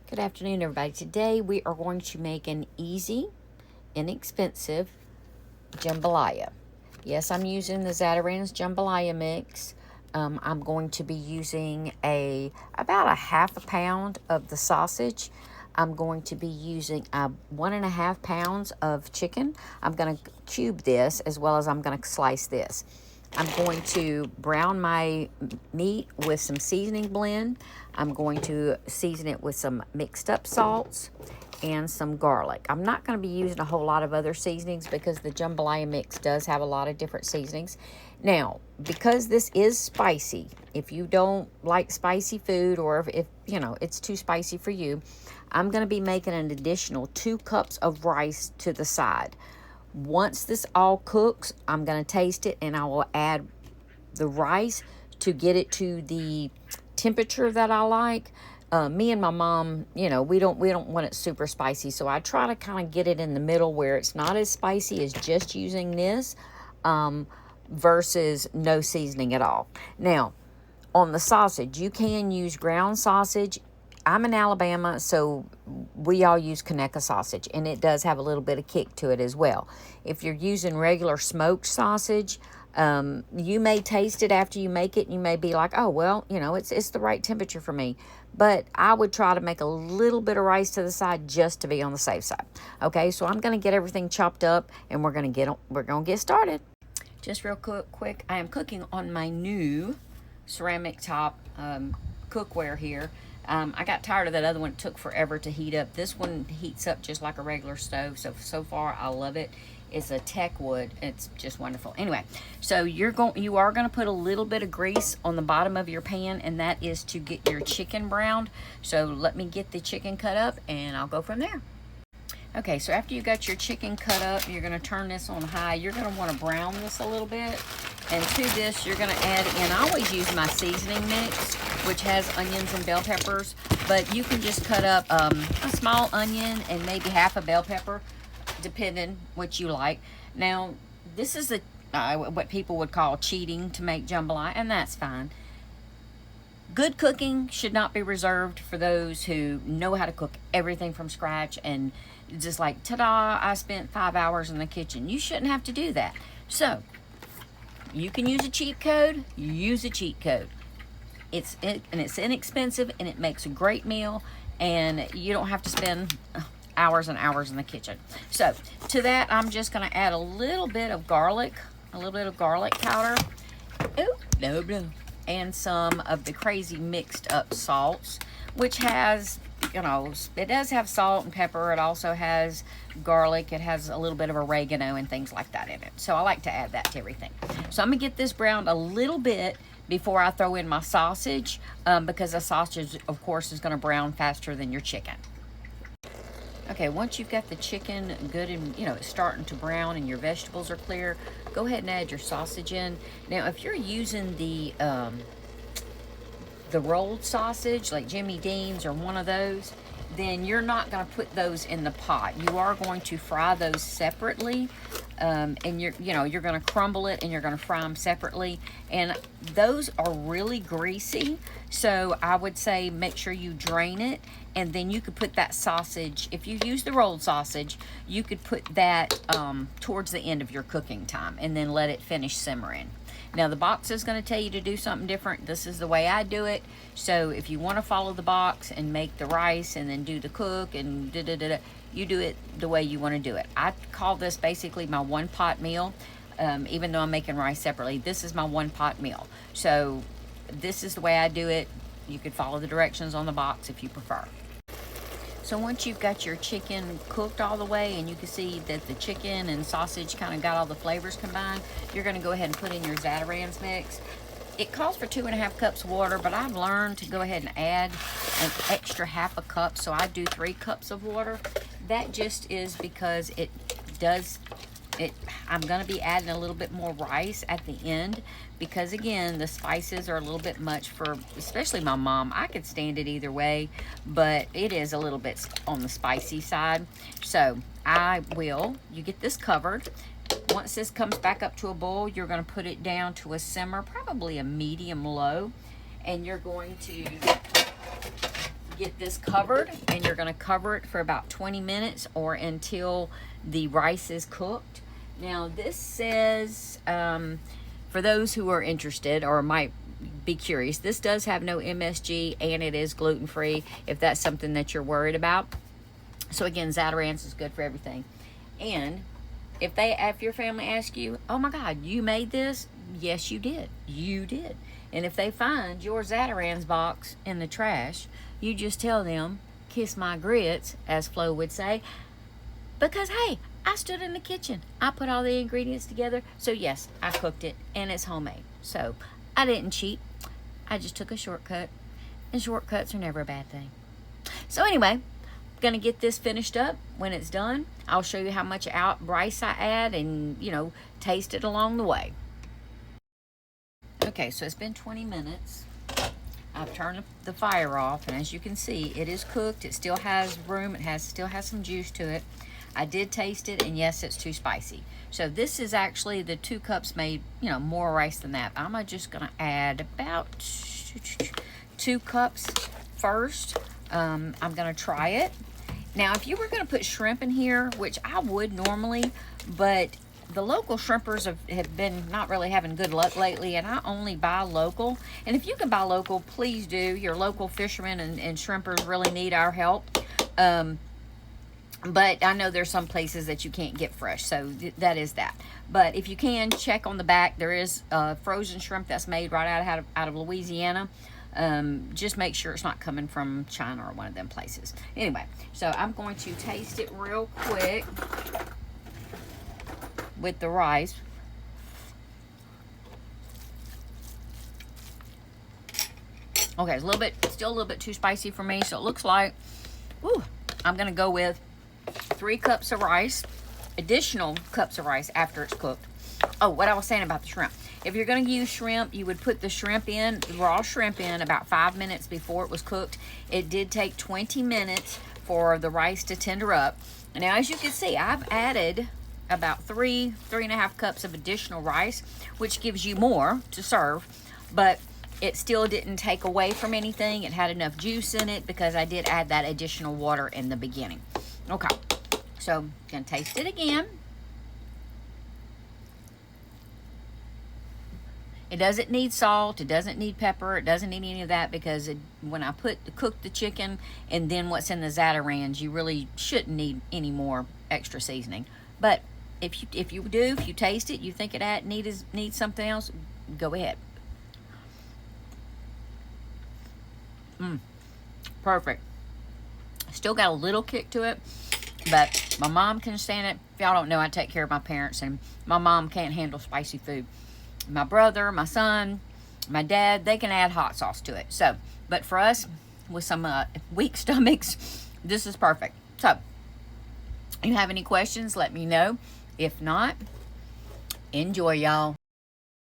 Good afternoon, everybody. Today we are going to make an easy, inexpensive jambalaya. Yes, I'm using the Zatarain's jambalaya mix. I'm going to be using about a half a pound of the sausage. I'm going to be using 1.5 pounds of chicken. I'm going to cube this as well as I'm going to slice this. I'm going to brown my meat with some seasoning blend. I'm going to season it with some mixed up salts and some garlic. I'm not going to be using a whole lot of other seasonings because the jambalaya mix does have a lot of different seasonings. Now, because this is spicy, if you don't like spicy food or if you know it's too spicy for you, I'm going to be making an additional 2 cups of rice to the side. Once this all cooks, I'm going to taste it and I will add the rice to get it to the temperature that I like. Me and my mom, we don't want it super spicy, so I try to kind of get it in the middle where it's not as spicy as just using this versus no seasoning at all. Now, on the sausage, you can use ground sausage. I'm in Alabama, so we all use Conecuh sausage, and it does have a little bit of kick to it as well. If you're using regular smoked sausage, you may taste it after you make it, and you may be like, oh, well, it's the right temperature for me. But I would try to make a little bit of rice to the side just to be on the safe side. Okay, so I'm going to get everything chopped up, and we're going to get started. Just real quick, I am cooking on my new ceramic top cookware here. I got tired of that other one. It took forever to heat up. This one heats up just like a regular stove. So far, I love it. It's a tech wood. It's just wonderful. Anyway, so you are going to put a little bit of grease on the bottom of your pan, and that is to get your chicken browned. So let me get the chicken cut up, and I'll go from there. Okay, so after you got your chicken cut up, you're going to turn this on high. You're going to want to brown this a little bit. And to this, you're going to add in, I always use my seasoning mix, which has onions and bell peppers. But you can just cut up a small onion and maybe half a bell pepper, depending what you like. Now, this is what people would call cheating to make jambalaya, and that's fine. Good cooking should not be reserved for those who know how to cook everything from scratch and just like, ta-da, I spent 5 hours in the kitchen. You shouldn't have to do that. So, you can use a cheat code, use a cheat code. It's inexpensive and it makes a great meal, and you don't have to spend hours and hours in the kitchen. So, to that, I'm just going to add a little bit of garlic powder. Oh, no. And some of the crazy mixed up salts, which has, it does have salt and pepper. It also has garlic. It has a little bit of oregano and things like that in it. So I like to add that to everything. So I'm going to get this browned a little bit before I throw in my sausage, because the sausage, of course, is going to brown faster than your chicken. Okay, once you've got the chicken good and, it's starting to brown and your vegetables are clear, go ahead and add your sausage in. Now, if you're using the rolled sausage, like Jimmy Dean's or one of those, then you're not going to put those in the pot. You are going to fry those separately, and you're going to crumble it and you're going to fry them separately. And those are really greasy, so I would say make sure you drain it, and then you could put that sausage. If you use the rolled sausage, you could put that towards the end of your cooking time, and then let it finish simmering. Now, the box is going to tell you to do something different. This is the way I do it. So if you want to follow the box and make the rice and then do the cook and you do it the way you want to do it. I call this basically my one pot meal. Even though I'm making rice separately, this is my one pot meal. So this is the way I do it. You could follow the directions on the box if you prefer. So once you've got your chicken cooked all the way and you can see that the chicken and sausage kind of got all the flavors combined, you're going to go ahead and put in your Zatarain's mix. It calls for 2.5 cups of water, but I've learned to go ahead and add an extra half a cup, so I do 3 cups of water. That just is because I'm going to be adding a little bit more rice at the end, because again, the spices are a little bit much for especially my mom. I could stand it either way, but it is a little bit on the spicy side. So you get this covered. Once this comes back up to a boil, you're going to put it down to a simmer, probably a medium low, and you're going to get this covered, and you're going to cover it for about 20 minutes or until the rice is cooked. Now this says, for those who are interested or might be curious, this does have no MSG and it is gluten-free if that's something that you're worried about. So again, Zatarain's is good for everything. And if your family asks you, oh my God, you made this? Yes, you did. You did. And if they find your Zatarain's box in the trash, you just tell them, kiss my grits, as Flo would say, because hey, I stood in the kitchen. I put all the ingredients together. So yes, I cooked it and it's homemade. So I didn't cheat. I just took a shortcut, and shortcuts are never a bad thing. So anyway, gonna get this finished up. When it's done, I'll show you how much rice I add and, you know, taste it along the way. Okay, so it's been 20 minutes. I've turned the fire off, and as you can see, it is cooked. It still has room. It still has some juice to it. I did taste it, and yes, it's too spicy. So this is actually the 2 cups made, you know, more rice than that. I'm just gonna add about 2 cups first. I'm gonna try it. Now, if you were gonna put shrimp in here, which I would normally, but the local shrimpers have been not really having good luck lately, and I only buy local. And if you can buy local, please do. Your local fishermen and shrimpers really need our help. But I know there's some places that you can't get fresh, so that is that. But if you can, check on the back. There is frozen shrimp that's made right out of Louisiana. Just make sure it's not coming from China or one of them places. Anyway, so I'm going to taste it real quick with the rice. Okay, it's still a little bit too spicy for me, so it looks like, ooh, I'm gonna go with 3 cups of rice, additional cups of rice after it's cooked. Oh, what I was saying about the shrimp. If you're going to use shrimp, you would put the raw shrimp in about 5 minutes before it was cooked. It did take 20 minutes for the rice to tender up. Now, as you can see, I've added about 3.5 cups of additional rice, which gives you more to serve, but it still didn't take away from anything. It had enough juice in it because I did add that additional water in the beginning. Okay, so I'm gonna taste it again. It doesn't need salt, it doesn't need pepper, it doesn't need any of that, because when I cook the chicken and then what's in the Zatarain's, you really shouldn't need any more extra seasoning. But if you taste it, you think it needs something else, go ahead. Perfect. Still got a little kick to it, but my mom can stand it. If y'all don't know, I take care of my parents, and my mom can't handle spicy food. My brother, my son, my dad, they can add hot sauce to it. So, but for us, with some weak stomachs, this is perfect. So, if you have any questions, let me know. If not, enjoy, y'all.